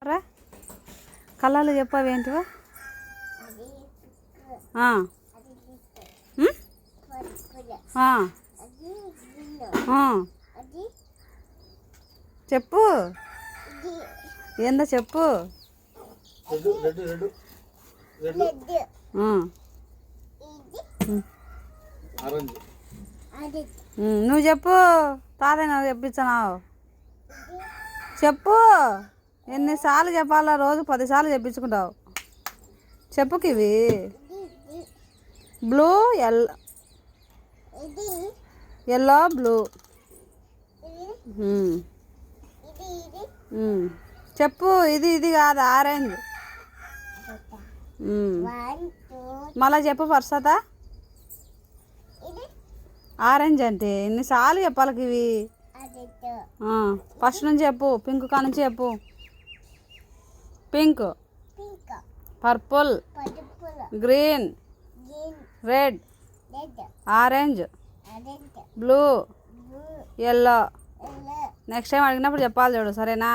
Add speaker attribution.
Speaker 1: రా కలర్లు చెప్పావు ఏంటివా? చెప్పు ఏందో చెప్పు. నువ్వు చెప్పు. తాతయ్య నాకు చెప్పించావు. చెప్పు. ఎన్నిసార్లు చెప్పాలా? రోజు 10 సార్లు చెప్పించుకుంటావు. చెప్పుకి ఇవి బ్లూ ఎల్లో బ్లూ. చెప్పు. ఇది కాదు ఆరెంజ్. మళ్ళా చెప్పు పర్సత. ఆరెంజ్ అంటే ఎన్నిసార్లు చెప్పాలకి ఇవి? ఫస్ట్ నుంచి చెప్పు. పింక్ కా నుంచి చెప్పు. Pink, purple, green, red, orange, blue, yellow. Next time అడిగినప్పుడు చెప్పాలి చూడు, సరేనా?